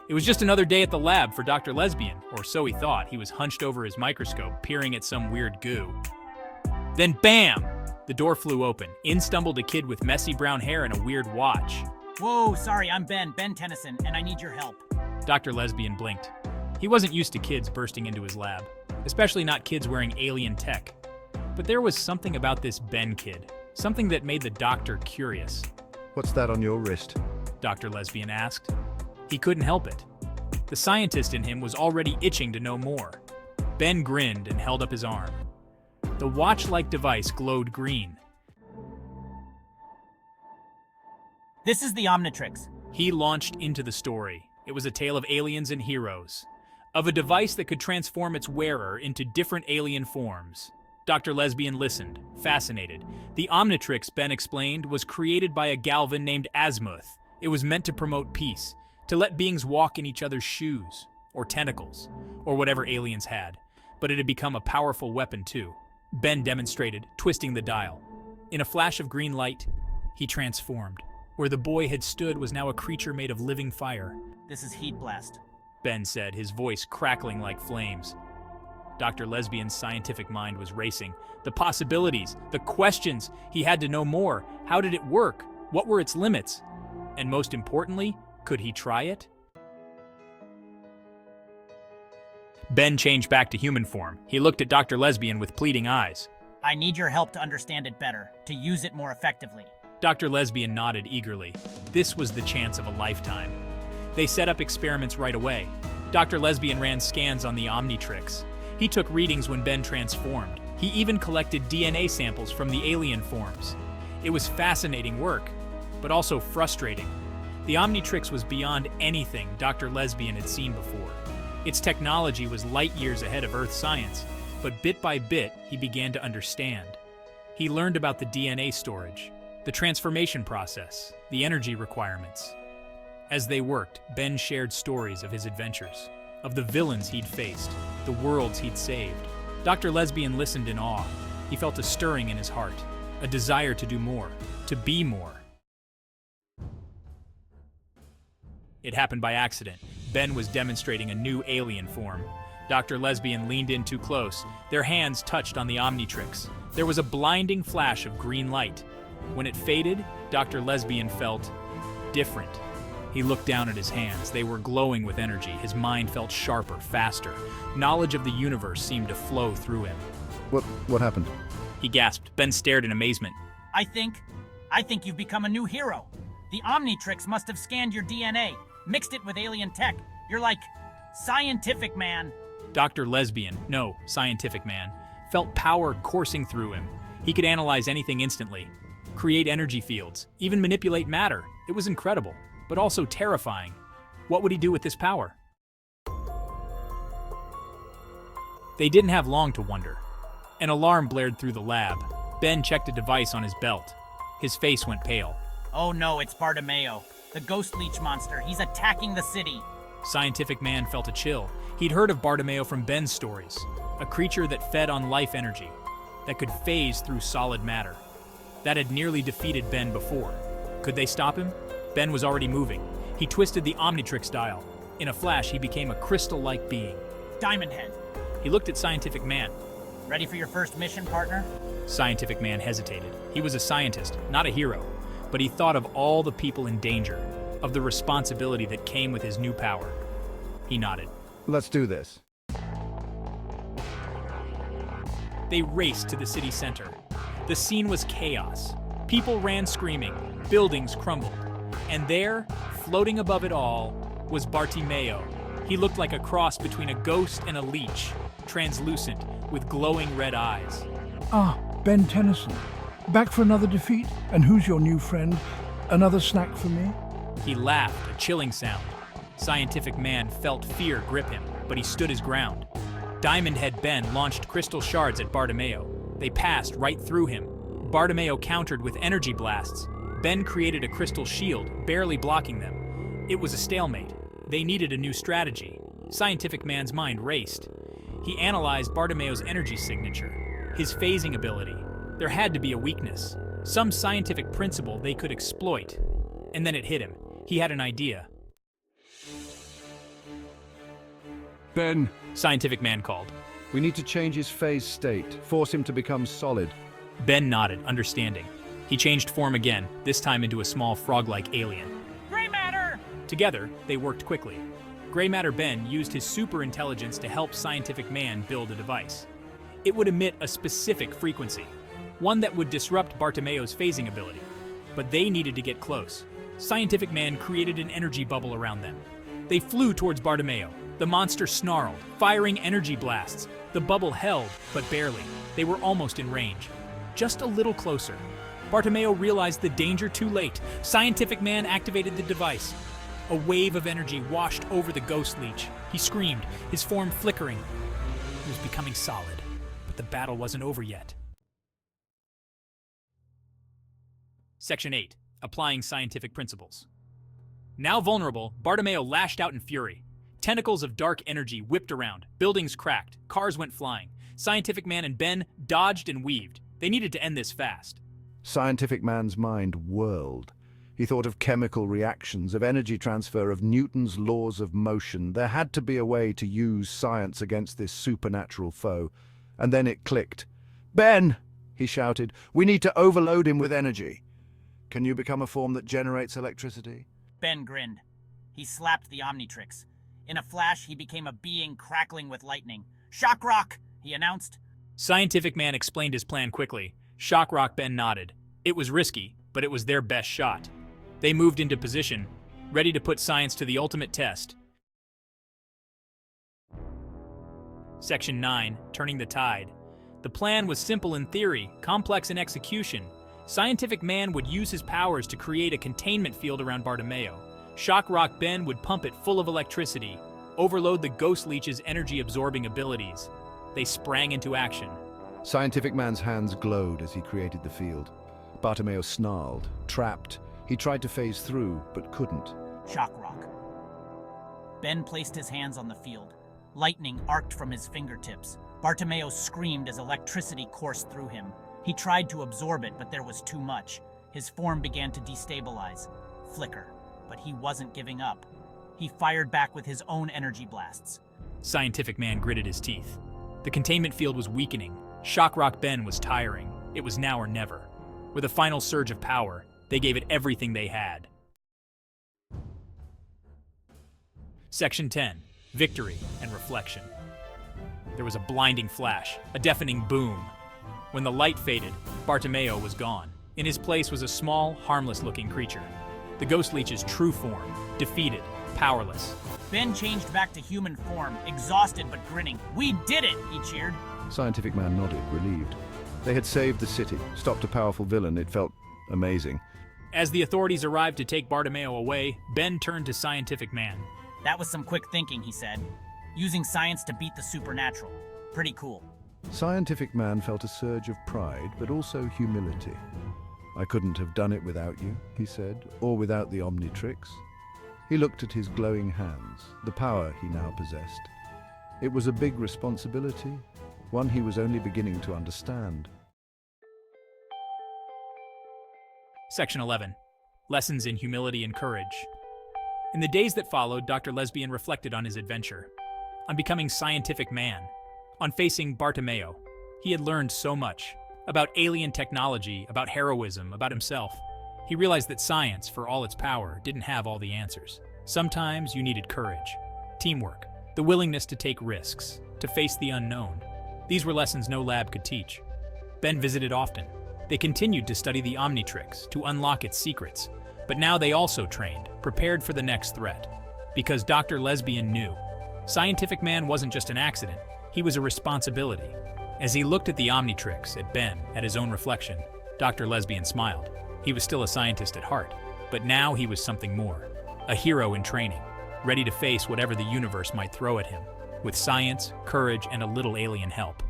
It was just another day at the lab for Dr. Lesbian, or so he thought. He was hunched over his microscope, peering at some weird goo. Then bam! The door flew open. In stumbled a kid with messy brown hair and a weird watch. Whoa, sorry, I'm Ben Tennyson, and I need your help. Dr. Lesbian blinked. He wasn't used to kids bursting into his lab, especially not kids wearing alien tech. But there was something about this Ben kid, something that made the doctor curious. What's that on your wrist? Dr. Lesbian asked. He couldn't help it. The scientist in him was already itching to know more. Ben grinned and held up his arm. The watch-like device glowed green. This is the Omnitrix. He launched into the story. It was a tale of aliens and heroes, of a device that could transform its wearer into different alien forms. Dr. Lesbian listened, fascinated. The Omnitrix, Ben explained, was created by a Galvan named Azimuth. It was meant to promote peace, to let beings walk in each other's shoes, or tentacles, or whatever aliens had. But it had become a powerful weapon too. Ben demonstrated, twisting the dial. In a flash of green light, he transformed. Where the boy had stood was now a creature made of living fire. This is Heat Blast, Ben said, his voice crackling like flames. Dr. Lesbian's scientific mind was racing. The possibilities, the questions, he had to know more. How did it work? What were its limits? And most importantly, could he try it? Ben changed back to human form. He looked at Dr. Lesbian with pleading eyes. I need your help to understand it better, to use it more effectively. Dr. Lesbian nodded eagerly. This was the chance of a lifetime. They set up experiments right away. Dr. Lesbian ran scans on the Omnitrix. He took readings when Ben transformed. He even collected DNA samples from the alien forms. It was fascinating work, but also frustrating. The Omnitrix was beyond anything Dr. Lesbian had seen before. Its technology was light years ahead of Earth science, but bit by bit, he began to understand. He learned about the DNA storage, the transformation process, the energy requirements. As they worked, Ben shared stories of his adventures, of the villains he'd faced, the worlds he'd saved. Dr. Lesbian listened in awe. He felt a stirring in his heart, a desire to do more, to be more. It happened by accident. Ben was demonstrating a new alien form. Dr. Lesbian leaned in too close. Their hands touched on the Omnitrix. There was a blinding flash of green light. When it faded, Dr. Lesbian felt different. He looked down at his hands. They were glowing with energy. His mind felt sharper, faster. Knowledge of the universe seemed to flow through him. What happened? He gasped. Ben stared in amazement. I think you've become a new hero. The Omnitrix must have scanned your DNA, mixed it with alien tech. You're like scientific man. Dr. Lesbian, no, scientific man, felt power coursing through him. He could analyze anything instantly, create energy fields, even manipulate matter. It was incredible, but also terrifying. What would he do with this power? They didn't have long to wonder. An alarm blared through the lab. Ben checked a device on his belt. His face went pale. Oh no, it's Bartimeo, the ghost leech monster. He's attacking the city. Scientific man felt a chill. He'd heard of Bartimeo from Ben's stories, a creature that fed on life energy, that could phase through solid matter. That had nearly defeated Ben before. Could they stop him? Ben was already moving. He twisted the Omnitrix dial. In a flash, he became a crystal-like being. Diamond Head. He looked at Scientific Man. Ready for your first mission, partner? Scientific Man hesitated. He was a scientist, not a hero, but he thought of all the people in danger, of the responsibility that came with his new power. He nodded. Let's do this. They raced to the city center. The scene was chaos. People ran screaming, buildings crumbled. And there, floating above it all, was Bartimeo. He looked like a cross between a ghost and a leech, translucent, with glowing red eyes. Ah, Ben Tennyson. Back for another defeat? And who's your new friend? Another snack for me? He laughed, a chilling sound. Scientific Man felt fear grip him, but he stood his ground. Diamond Head Ben launched crystal shards at Bartimeo. They passed right through him. Bartimeo countered with energy blasts. Ben created a crystal shield, barely blocking them. It was a stalemate. They needed a new strategy. Scientific Man's mind raced. He analyzed Bartimeo's energy signature, his phasing ability. There had to be a weakness, some scientific principle they could exploit. And then it hit him. He had an idea. Ben, Scientific Man called. We need to change his phase state, force him to become solid. Ben nodded, understanding. He changed form again, this time into a small frog-like alien. Gray matter! Together, they worked quickly. Gray Matter Ben used his super intelligence to help Scientific Man build a device. It would emit a specific frequency, one that would disrupt Bartimeo's phasing ability. But they needed to get close. Scientific Man created an energy bubble around them. They flew towards Bartimeo. The monster snarled, firing energy blasts. The bubble held, but barely. They were almost in range. Just a little closer. Bartimeo realized the danger too late. Scientific Man activated the device. A wave of energy washed over the ghost leech. He screamed, his form flickering. He was becoming solid, but the battle wasn't over yet. Section 8. Applying Scientific Principles. Now vulnerable, Bartimeo lashed out in fury. Tentacles of dark energy whipped around, buildings cracked, cars went flying. Scientific Man and Ben dodged and weaved. They needed to end this fast. Scientific Man's mind whirled. He thought of chemical reactions, of energy transfer, of Newton's laws of motion. There had to be a way to use science against this supernatural foe. And then it clicked. "Ben!" he shouted. "We need to overload him with energy. Can you become a form that generates electricity?" Ben grinned. He slapped the Omnitrix. In a flash, he became a being crackling with lightning. "Shock Rock!" he announced. Scientific Man explained his plan quickly. Shock Rock Ben nodded. It was risky, but it was their best shot. They moved into position, ready to put science to the ultimate test. Section 9. Turning the Tide. The plan was simple in theory, complex in execution. Scientific Man would use his powers to create a containment field around Bartimeo. Shock Rock Ben would pump it full of electricity, overload the Ghost Leech's energy-absorbing abilities. They sprang into action. Scientific Man's hands glowed as he created the field. Bartimeo snarled, trapped. He tried to phase through, but couldn't. Shock Rock. Ben placed his hands on the field. Lightning arced from his fingertips. Bartimeo screamed as electricity coursed through him. He tried to absorb it, but there was too much. His form began to destabilize, flicker, but he wasn't giving up. He fired back with his own energy blasts. Scientific Man gritted his teeth. The containment field was weakening. Shock Rock Ben was tiring. It was now or never. With a final surge of power, they gave it everything they had. Section 10. Victory and Reflection. There was a blinding flash, a deafening boom. When the light faded, Bartimeo was gone. In his place was a small, harmless-looking creature. The Ghost Leech's true form, defeated, powerless. Ben changed back to human form, exhausted but grinning. "We did it!" he cheered. Scientific Man nodded, relieved. They had saved the city, stopped a powerful villain. It felt amazing. As the authorities arrived to take Bartimeo away, Ben turned to Scientific Man. "That was some quick thinking," he said. "Using science to beat the supernatural. Pretty cool." Scientific Man felt a surge of pride, but also humility. "I couldn't have done it without you," he said, "or without the Omnitrix." He looked at his glowing hands, the power he now possessed. It was a big responsibility, one he was only beginning to understand. Section 11. Lessons in Humility and Courage. In the days that followed, Dr. Lesbian reflected on his adventure, on becoming Scientific Man, on facing Bartimeo. He had learned so much about alien technology, about heroism, about himself. He realized that science, for all its power, didn't have all the answers. Sometimes you needed courage, teamwork, the willingness to take risks, to face the unknown. These were lessons no lab could teach. Ben visited often. They continued to study the Omnitrix, to unlock its secrets. But now they also trained, prepared for the next threat. Because Dr. Lesbian knew. Scientific Man wasn't just an accident, he was a responsibility. As he looked at the Omnitrix, at Ben, at his own reflection, Dr. Lesbian smiled. He was still a scientist at heart, but now he was something more. A hero in training, ready to face whatever the universe might throw at him, with science, courage, and a little alien help.